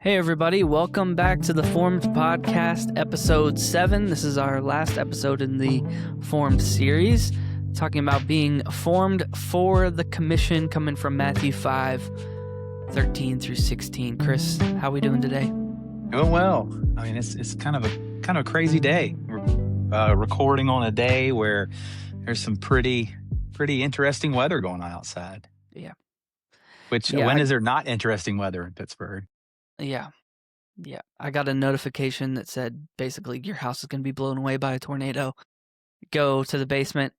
Hey, everybody, welcome back to the Formed Podcast, episode 7. This is our last episode in the Formed series, talking about being formed for the commission, coming from Matthew 5:13 through 16. Chris, how we doing today? Doing well. I mean, it's kind of a crazy day. We're recording on a day where there's some pretty interesting weather going on outside. Yeah. When is there not interesting weather in Pittsburgh? Yeah. I got a notification that said basically your house is going to be blown away by a tornado. Go to the basement.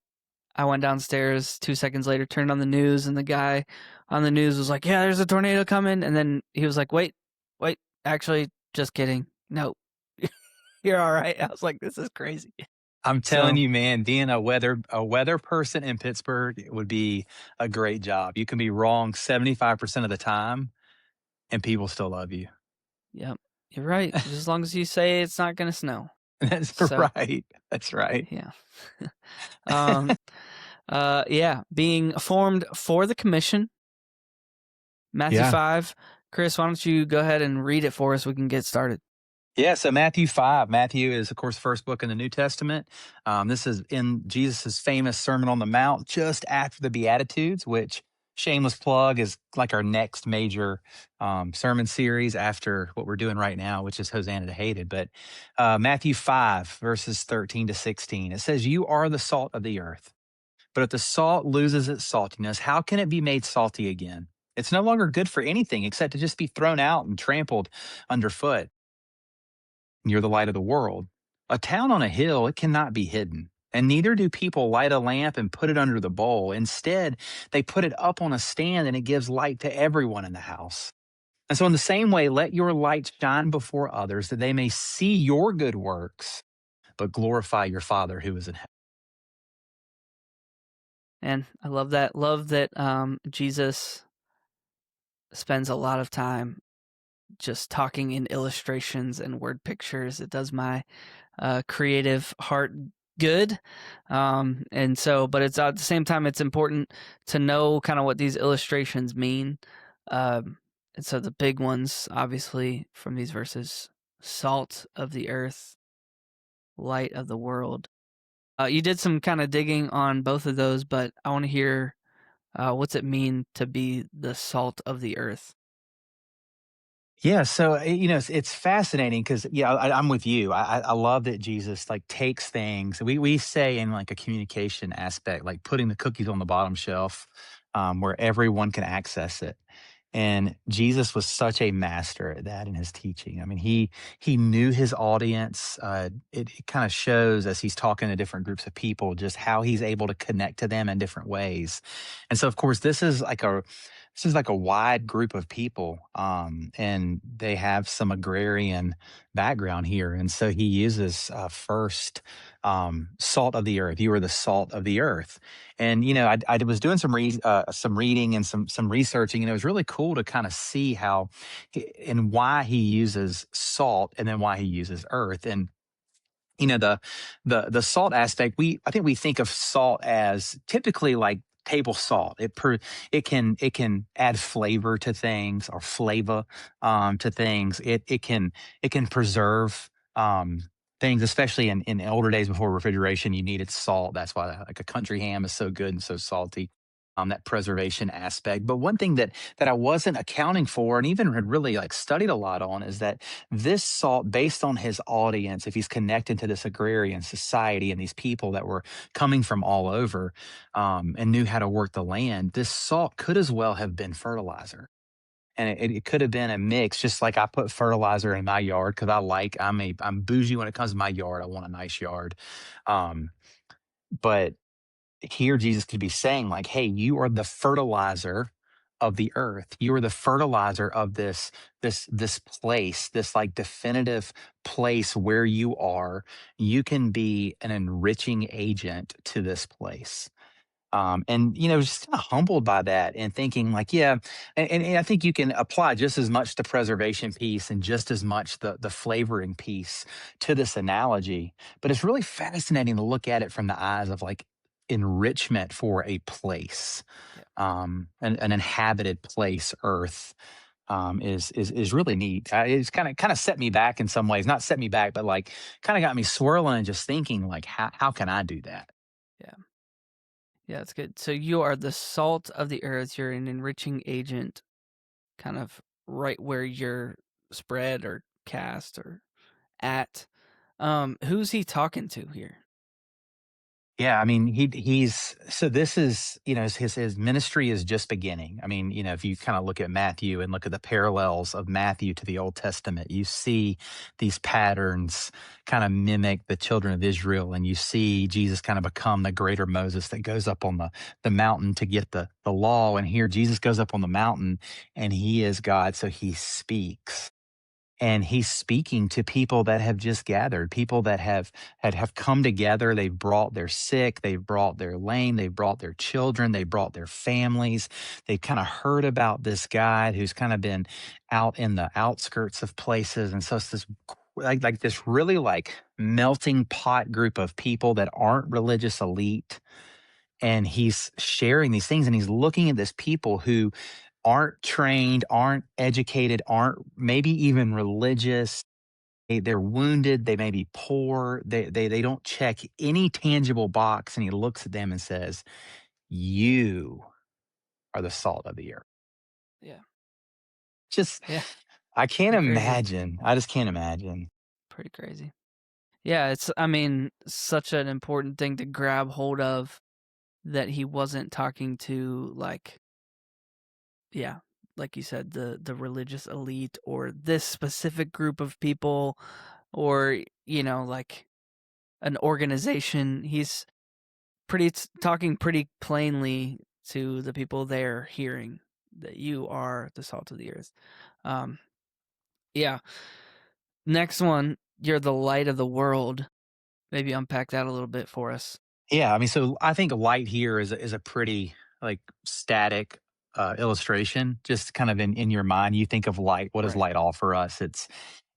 I went downstairs 2 seconds later, turned on the news, and the guy on the news was like, yeah, there's a tornado coming. And then he was like, wait, actually, just kidding. No, you're all right. I was like, this is crazy. I'm telling you, man, being a weather person in Pittsburgh would be a great job. You can be wrong 75% of the time, and people still love you. Yep, you're right. Just as long as you say it's not going to snow. That's right. That's right. Yeah. Being formed for the commission. Matthew 5. Chris, why don't you go ahead and read it for us? We can get started. Yeah, so Matthew 5. Matthew is, of course, the first book in the New Testament. This is in Jesus' famous Sermon on the Mount, just after the Beatitudes, which, shameless plug, is like our next major sermon series after what we're doing right now, which is Hosanna to Hated. But Matthew 5, verses 13 to 16, it says, "You are the salt of the earth. But if the salt loses its saltiness, how can it be made salty again? It's no longer good for anything except to just be thrown out and trampled underfoot. You're the light of the world. A town on a hill, it cannot be hidden. And neither do people light a lamp and put it under the bowl. Instead, they put it up on a stand and it gives light to everyone in the house. And so in the same way, let your light shine before others that they may see your good works, but glorify your Father who is in heaven." And I love that. Love that Jesus spends a lot of time just talking in illustrations and word pictures. It does my creative heart good. And so, but it's at the same time, it's important to know kind of what these illustrations mean. And so the big ones, obviously, from these verses, salt of the earth, light of the world. You did some kind of digging on both of those, but I want to hear what's it mean to be the salt of the earth? Yeah, so it's fascinating because I'm with you. I love that Jesus like takes things. We say in like a communication aspect, like putting the cookies on the bottom shelf, where everyone can access it. And Jesus was such a master at that in his teaching. I mean, he knew his audience. It kind of shows as he's talking to different groups of people just how he's able to connect to them in different ways. And so, of course, this is like a wide group of people, and they have some agrarian background here. And so he uses first salt of the earth. You are the salt of the earth. And I was doing some reading and some researching, and it was really cool to kind of see how and why he uses salt, and then why he uses earth. And the salt aspect, I think we think of salt as typically like table salt. It can add flavor to things, or flavor to things. It can preserve things, especially in older days before refrigeration. You needed salt. That's why like a country ham is so good and so salty. That preservation aspect. But one thing that I wasn't accounting for, and even had really like studied a lot on, is that this salt, based on his audience, if he's connected to this agrarian society and these people that were coming from all over, and knew how to work the land, this salt could as well have been fertilizer. And it could have been a mix, just like I put fertilizer in my yard because I'm bougie when it comes to my yard. I want a nice yard. But here Jesus could be saying like, hey, you are the fertilizer of the earth. You are the fertilizer of this place, this like definitive place where you are. You can be an enriching agent to this place. And just kind of humbled by that and thinking like, yeah, and I think you can apply just as much the preservation piece and just as much the flavoring piece to this analogy. But it's really fascinating to look at it from the eyes of like enrichment for a place, an inhabited place, earth. is really neat. It's kind of set me back in some ways, not set me back, but like kind of got me swirling and just thinking like, how can I do that? Yeah. Yeah, that's good. So you are the salt of the earth. You're an enriching agent, kind of right where you're spread or cast or at. Who's he talking to here? Yeah, I mean, he's so this is, his ministry is just beginning. I mean, if you kind of look at Matthew and look at the parallels of Matthew to the Old Testament, you see these patterns kind of mimic the children of Israel, and you see Jesus kind of become the greater Moses that goes up on the mountain to get the law. And here Jesus goes up on the mountain and he is God, so he speaks, and he's speaking to people that have just gathered, people that have come together. They've brought their sick, they've brought their lame, they've brought their children, they brought their families. They've kind of heard about this guy who's kind of been out in the outskirts of places, and so it's this like this really like melting pot group of people that aren't religious elite, and he's sharing these things, and he's looking at this people who aren't trained, aren't educated, aren't maybe even religious. They're wounded, they may be poor, they don't check any tangible box, and he looks at them and says, "You are the salt of the earth." Yeah. Just Yeah. I can't Pretty crazy. imagine. I just can't imagine. Pretty crazy. Yeah, I mean, such an important thing to grab hold of that he wasn't talking to like, yeah, like you said, the religious elite or this specific group of people or, like an organization. He's talking pretty plainly to the people there hearing that you are the salt of the earth. Um, yeah. Next one, you're the light of the world. Maybe unpack that a little bit for us. Yeah, I mean, so I think light here is a pretty like static illustration. Just kind of in your mind, you think of light. What does Right. light offer us?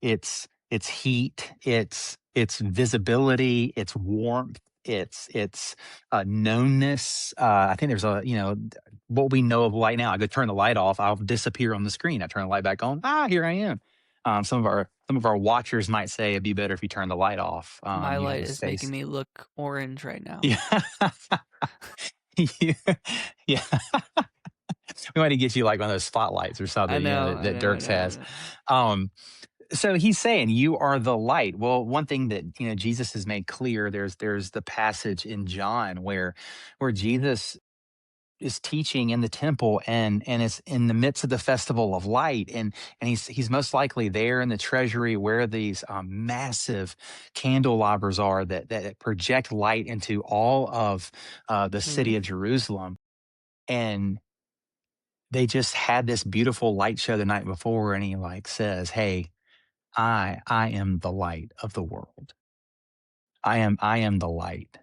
It's heat. It's visibility. It's warmth. It's knownness. I think there's what we know of light now. I go turn the light off. I'll disappear on the screen. I turn the light back on. Ah, here I am. Some of our watchers might say it'd be better if you turn the light off. My You light just is stay. making me look orange right now. Yeah. Yeah. Yeah. We might need to get you like one of those spotlights or I something, know, that I that know, I Dirks know, I has. know. Um, so he's saying you are the light. Well, one thing that Jesus has made clear, there's the passage in John where Jesus is teaching in the temple, and it's in the midst of the festival of light, and he's most likely there in the treasury where these massive candelabras are that project light into all of the city Mhm. of Jerusalem. And they just had this beautiful light show the night before, and he like says, "Hey, I am the light of the world. I am the light."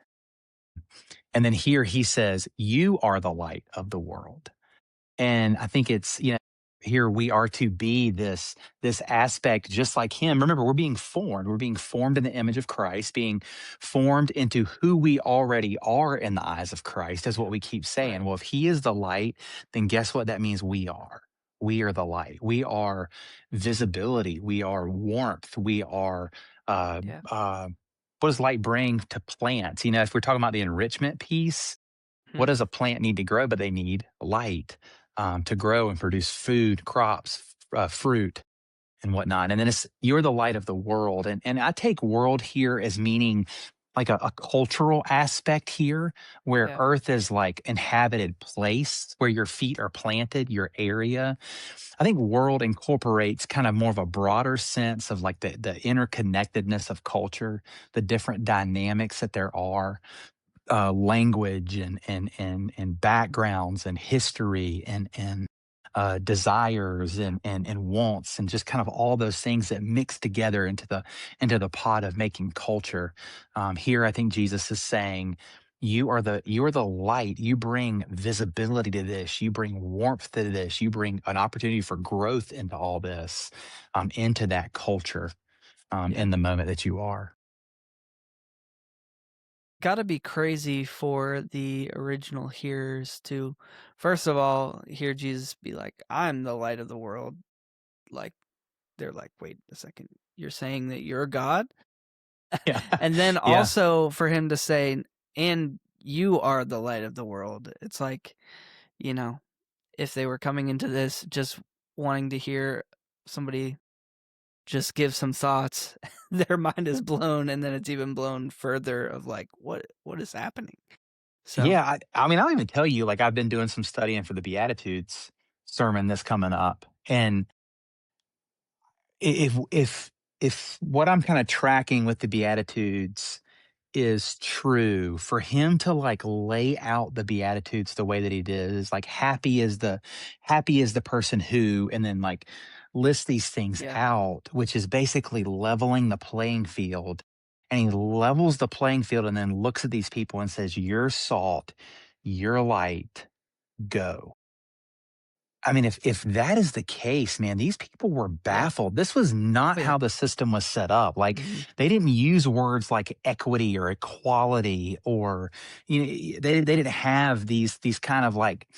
And then here he says, "You are the light of the world." And I think it's, here we are to be this aspect just like him. Remember, we're being formed. We're being formed in the image of Christ, being formed into who we already are in the eyes of Christ, is what Yeah. we keep Right. saying. Well, if he is the light, then guess what that means we are? We are the light. We are visibility. We are warmth. We are uh Yeah. uh what does light bring to plants? If we're talking about the enrichment piece, what Hmm. does a plant need to grow? But they need light to grow and produce food, crops, fruit, and whatnot. And then you're the light of the world. And I take world here as meaning like a cultural aspect here, where Yeah. earth is like inhabited place where your feet are planted, your area. I think world incorporates kind of more of a broader sense of like the interconnectedness of culture, the different dynamics that there are, language and backgrounds and history and desires and wants, and just kind of all those things that mix together into the pot of making culture. Here, I think Jesus is saying, you are the light. You bring visibility to this. You bring warmth to this. You bring an opportunity for growth into all this, into that culture, Yeah. in the moment that you are. Gotta be crazy for the original hearers to, first of all, hear Jesus be like, I'm the light of the world. like they're like, "Wait a second, you're saying that you're God?" Yeah. And then Yeah. also for him to say, "And you are the light of the world." It's like, you know, if they were coming into this just wanting to hear somebody just give some thoughts, their mind is blown, and then it's even blown further of like, what is happening? So, Yeah, I mean, I'll even tell you, like, I've been doing some studying for the Beatitudes sermon that's coming up, and if what I'm kinda tracking with the Beatitudes is true, for him to, like, lay out the Beatitudes the way that he did is, like, happy is the person who, and then, like, list these things yeah, out, which is basically leveling the playing field, and he levels the playing field and then looks at these people and says, "You're salt, you're light, go." I mean, if that is the case, man, these people were yeah, baffled. This was not oh yeah, how the system was set up. Like, mhm, they didn't use words like equity or equality, or they didn't have these kind of, like,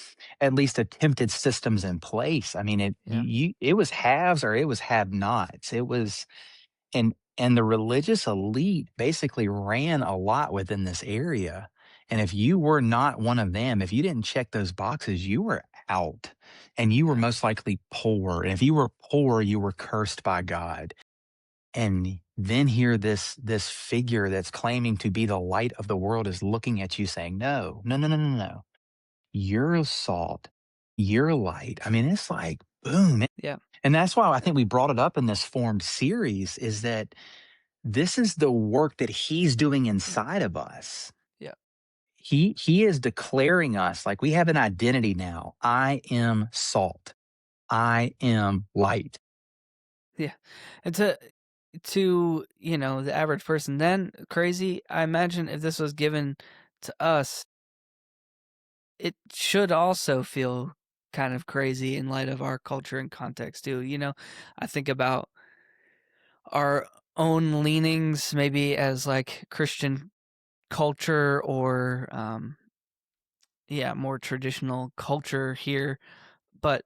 at least attempted systems in place. I mean, yeah, it was haves or it was have nots. It was, and the religious elite basically ran a lot within this area. And if you were not one of them, if you didn't check those boxes, you were out, and you were yeah, most likely poor. And if you were poor, you were cursed by God. And then here this figure that's claiming to be the light of the world is looking at you saying, "No, no, no, no, no, no. You're salt. You're light." I mean, it's like boom. yeah, And that's why I yeah, think we brought it up in this formed series, is that this is the work that he's doing mhm, inside of us. yeah, He is declaring us, like, we have an identity now. I am salt. I am light. yeah. And to the average person, then crazy. I imagine if this was given to us, it should also feel kind of crazy in light of our culture and context too. I think about our own leanings, maybe as like Christian culture or yeah, more traditional culture here. But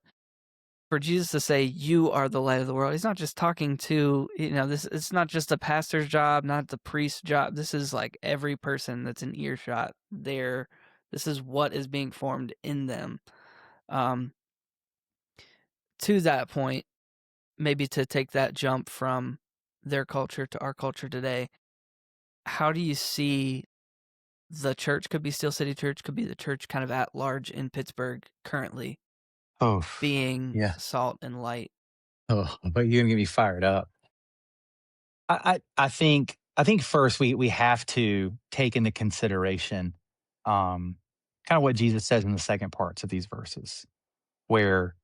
for Jesus to say, "You are the light of the world," he's not just talking to, this. It's not just the pastor's job, not the priest's job. This is like every person that's in earshot there. This is what is being formed in them. Um, to that point, maybe to take that jump from their culture to our culture today, how do you see the church, could be Steel City Church, could be the church kind of at large in Pittsburgh currently, Oh, being yeah. salt and light? Oh, but you're gonna get me fired up. I think first we have to take into consideration, kind of what Jesus says in the second parts of these verses, where,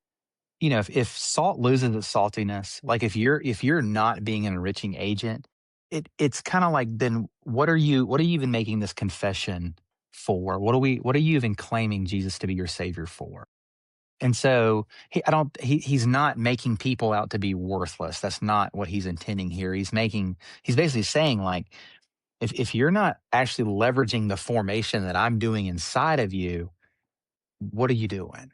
if salt loses its saltiness, like, if you're not being an enriching agent, it's kind of like, then what are you even making this confession for? What are you even claiming Jesus to be your savior for? And so he's not making people out to be worthless. That's not what he's intending here. He's basically saying, like, if you're not actually leveraging the formation that I'm doing inside of you, what are you doing?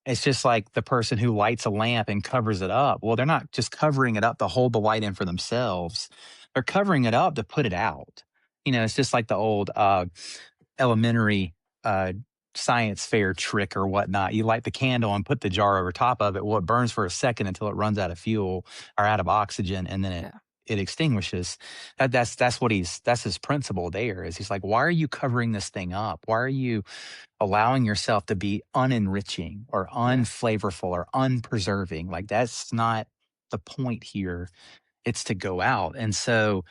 It's just like the person who lights a lamp and covers it up. Well, they're not just covering it up to hold the light in for themselves. They're covering it up to put it out. It's just like the old elementary uh, science fair trick or whatnot. You light the candle and put the jar over top of it. Well, it burns for a second until it runs out of fuel or out of oxygen, and then it Yeah, it extinguishes. That's his principle there. Is he's like, why are you covering this thing up? Why are you allowing yourself to be unenriching or yeah, unflavorful or unpreserving? Like, that's not the point here. It's to go out. And so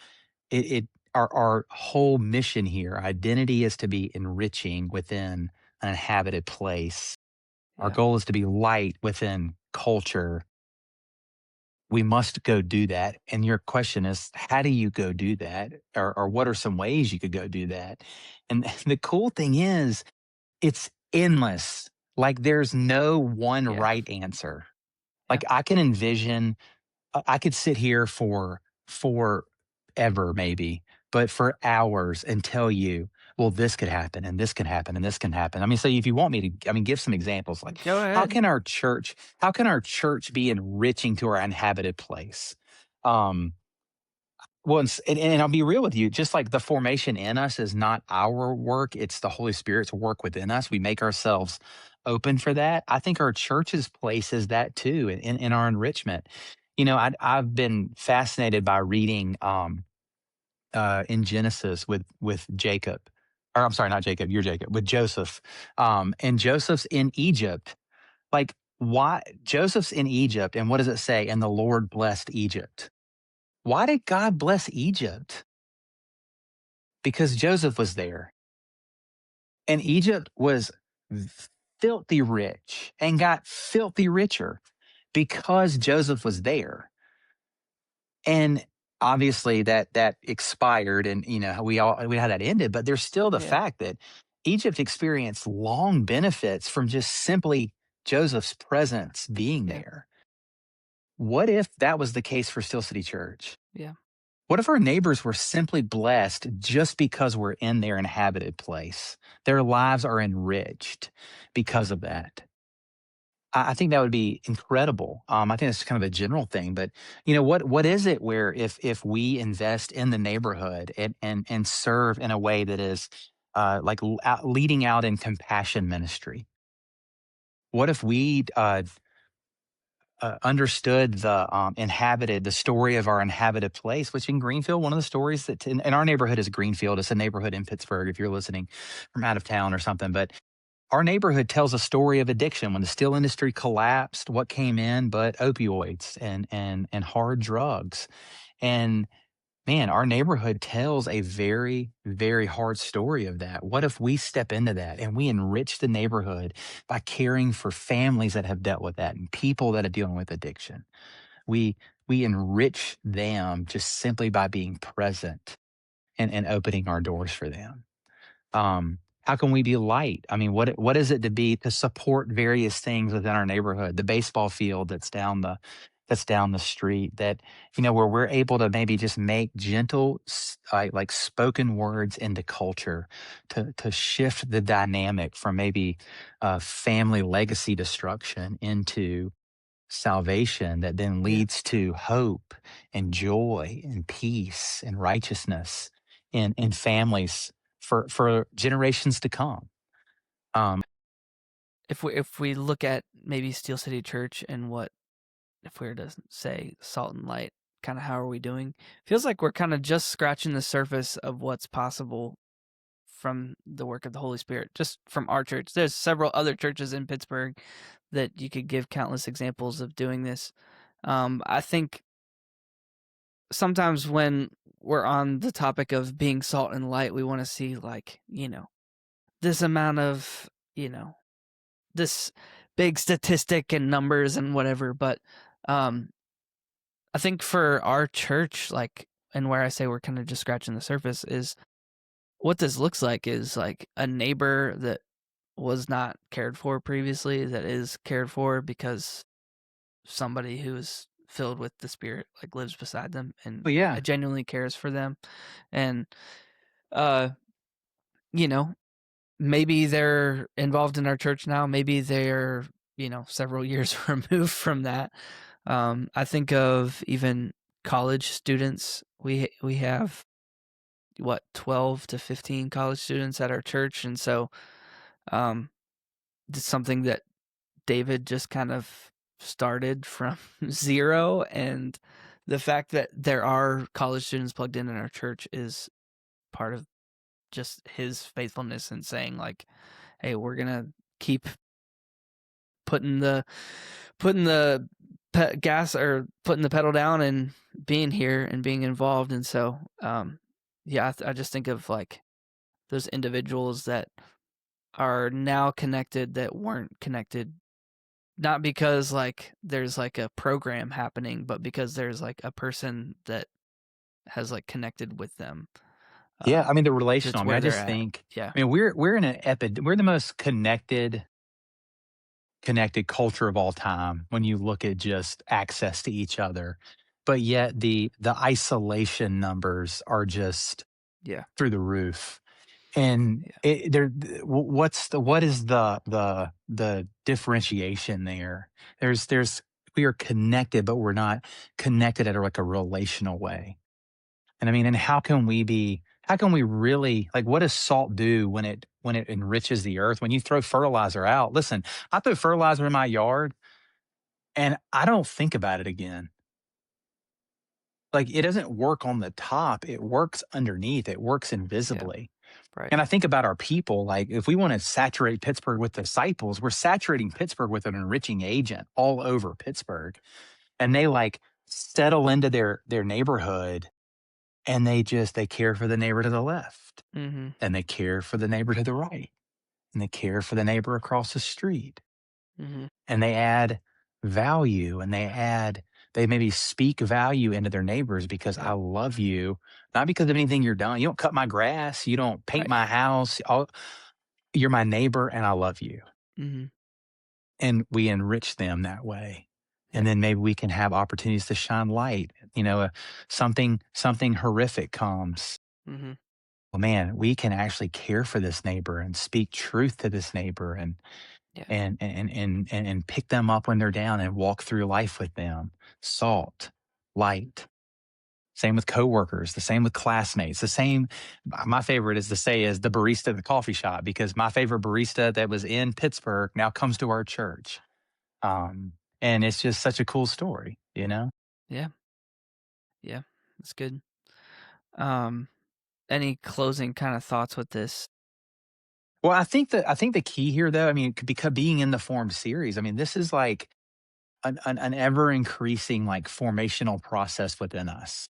it our whole mission here, identity, is to be enriching within an inhabited place. Our yeah, goal is to be light within culture. We must go do that. And your question is, how do you go do that? Or what are some ways you could go do that? And the cool thing is, it's endless. Like, there's no one yeah, right answer. yeah, Like, I can envision, I could sit here for forever maybe, but for hours, and tell you, well, this could happen and this can happen and this can happen. I mean, so if you want me to, I mean, give some examples. Like, Go how ahead. can our church, how can our church be enriching to our inhabited place? Um, well, and I'll be real with you, just like the formation in us is not our work, it's the Holy Spirit's work within us. We make ourselves open for that. I think our church's place is that too in our enrichment. You know, I've been fascinated by reading in Genesis with Jacob, or I'm sorry, not Jacob, you're Jacob, with Joseph. And Joseph's in Egypt. Like, why Joseph's in Egypt, and what does it say? And the Lord blessed Egypt. Why did God bless Egypt? Because Joseph was there. And Egypt was filthy rich and got filthy richer because Joseph was there. And obviously that expired, and you know we had that ended, but there's still the Yeah. fact that Egypt experienced long benefits from just simply Joseph's presence being Yeah. there. What if that was the case for Steel City Church? Yeah. What if our neighbors were simply blessed just because we're in their inhabited place? Their lives are enriched because of that. I think that would be incredible. I think that's kind of a general thing, but you know what is it where if we invest in the neighborhood and serve in a way that is leading out in compassion ministry? What if we understood the story of our inhabited place, which in Greenfield, one of the stories that in our neighborhood is Greenfield. It's a neighborhood in Pittsburgh. If you're listening from out of town or something, but our neighborhood tells a story of addiction. When the steel industry collapsed, what came in but opioids and hard drugs. And man, our neighborhood tells a very, very hard story of that. What if we step into that and we enrich the neighborhood by caring for families that have dealt with that and people that are dealing with addiction? We we enrich them just simply by being present and opening our doors for them. How can we be light? I mean, what is it to be to support various things within our neighborhood? The baseball field that's down the street, that you know, where we're able to maybe just make gentle like spoken words into culture to shift the dynamic from maybe family legacy destruction into salvation that then Yeah. leads to hope and joy and peace and righteousness in families for generations to come. Um, If we look at maybe Steel City Church and what if we were to say salt and light, kind of how are we doing? Feels like we're kind of just scratching the surface of what's possible from the work of the Holy Spirit, just from our church. There's several other churches in Pittsburgh that you could give countless examples of doing this. I think sometimes when we're on the topic of being salt and light, we want to see like, this amount of, this big statistic and numbers and whatever. But um, I think for our church, like, and where I say we're kind of just scratching the surface is what this looks like is like a neighbor that was not cared for previously that is cared for because somebody who is filled with the Spirit like lives beside them and but yeah, genuinely cares for them. And uh, you know, maybe they're involved in our church now. Maybe they're, several years removed from that. I think of even college students. We have what 12 to 15 college students at our church, and so um, it's something that David just kind of started from zero. And the fact that there are college students plugged in our church is part of just his faithfulness and saying like, hey, we're gonna keep putting the putting the gas or putting the pedal down and being here and being involved. And so yeah, I just think of like those individuals that are now connected that weren't connected, not because like there's like a program happening, but because there's like a person that has like connected with them yeah. I mean, the that's relational. I mean, I where they're just at. think. Yeah. I mean, we're in an we're the most connected culture of all time when you look at just access to each other, but yet the isolation numbers are just Yeah. through the roof. And Yeah. what is the differentiation there? There's we are connected, but we're not connected at like a relational way. And I mean, and how can we really like what does salt do when it enriches the earth? When you throw fertilizer out, listen, I throw fertilizer in my yard and I don't think about it again. Like it doesn't work on the top, it works underneath, it works Yeah. invisibly. Right. And I think about our people, like if we want to saturate Pittsburgh with disciples, we're saturating Pittsburgh with an enriching agent all over Pittsburgh. And they like settle into their neighborhood and they care for the neighbor to the left Mm-hmm. and they care for the neighbor to the right and they care for the neighbor across the street Mm-hmm. and they add value and they maybe speak value into their neighbors because I Yep. love you, not because of anything you're done. You don't cut my grass, you don't paint Right. my house. You're my neighbor and I love you. Mm-hmm. And we enrich them that way. And Yep. then maybe we can have opportunities to shine light. Something horrific comes. Mm-hmm. Well, man, we can actually care for this neighbor and speak truth to this neighbor Yeah. and pick them up when they're down and walk through life with them. Salt, light. Same with coworkers, the same with classmates, the same. My favorite is to say is the barista at the coffee shop because my favorite barista that was in Pittsburgh now comes to our church. And it's just such a cool story, you know? Yeah. Yeah. That's good. Um, any closing kind of thoughts with this? Well, I think the key here though, I mean, because being in the formed series, I mean, this is like an ever increasing like formational process within us.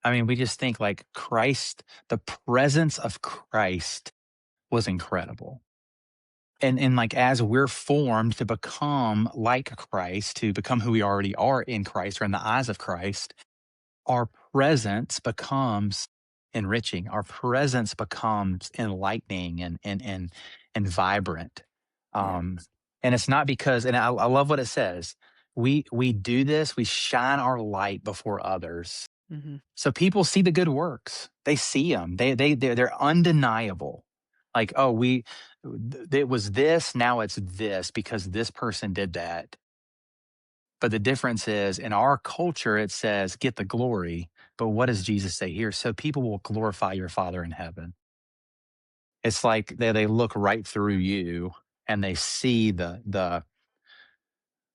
I mean, we just think like Christ, the presence of Christ was incredible. And like as we're formed to become like Christ, to become who we already are in Christ or in the eyes of Christ, our presence becomes enriching. Our presence becomes enlightening and vibrant. Yeah. Um, and it's not because, and I love what it says. We do this. We shine our light before others, Mm-hmm. so people see the good works. They see them. They're undeniable. Like, oh, it was this. Now it's this because this person did that. But the difference is in our culture, it says, get the glory. But what does Jesus say here? So people will glorify your Father in heaven. It's like they look right through you and they see the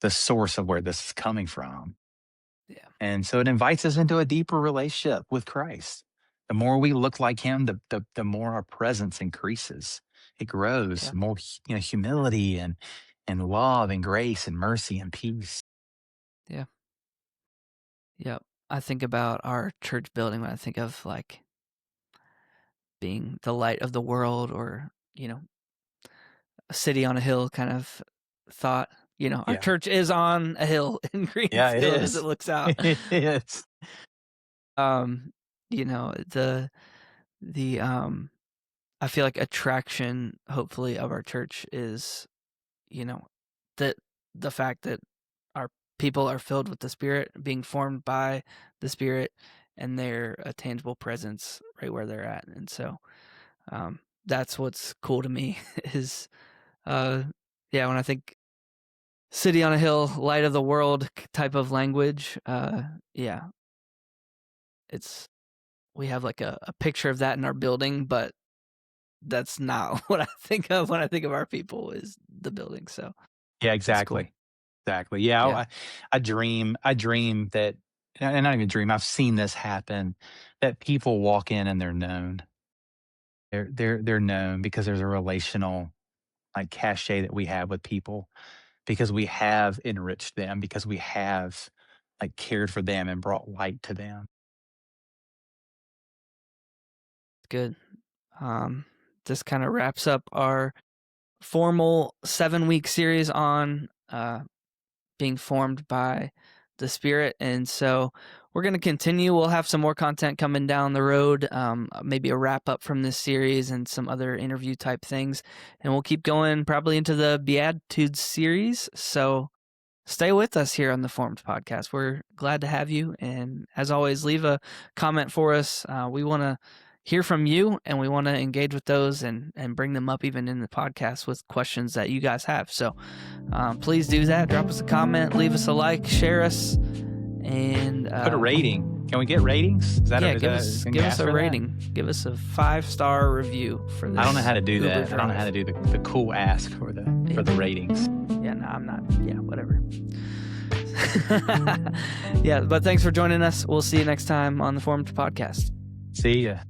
source of where this is coming from. Yeah. And so it invites us into a deeper relationship with Christ. The more we look like him, the more our presence increases. It grows Yeah. more, humility and love and grace and mercy and peace. Yeah. Yep. I think about our church building when I think of like being the light of the world or, a city on a hill kind of thought. Our Yeah. church is on a hill in Yeah, it Greenfield as it is. looks out. It is. Um, the I feel like attraction hopefully of our church is, you know, that the fact that our people are filled with the Spirit, being formed by the Spirit, and they're a tangible presence right where they're at. And so that's what's cool to me is, uh, yeah, when I think city on a hill, light of the world type of language, yeah, it's we have like a picture of that in our building, but that's not what I think of when I think of our people is the building. So Yeah, it's cool. exactly. Exactly. Yeah, Yeah. I dream that, and not even dream, I've seen this happen, that people walk in and they're known. They're known because there's a relational, like, cachet that we have with people, because we have enriched them, because we have, like, cared for them and brought light to them. Good. Um, this kind of wraps up our formal 7-week series on being formed by the Spirit. And so we're going to continue. We'll have some more content coming down the road, maybe a wrap up from this series and some other interview type things. And we'll keep going probably into the Beatitudes series. So stay with us here on the Formed Podcast. We're glad to have you. And as always, leave a comment for us. We want to hear from you, and we want to engage with those and bring them up even in the podcast with questions that you guys have. So please do that. Drop us a comment, leave us a like, share us, and put a rating. Can we get ratings? Is that give us a rating. Give us a 5-star review for this. I don't know how to do that. Drive. I don't know how to do the cool ask for the ratings. Yeah, no, I'm not. Yeah, whatever. Yeah, but thanks for joining us. We'll see you next time on the Formed Podcast. See ya.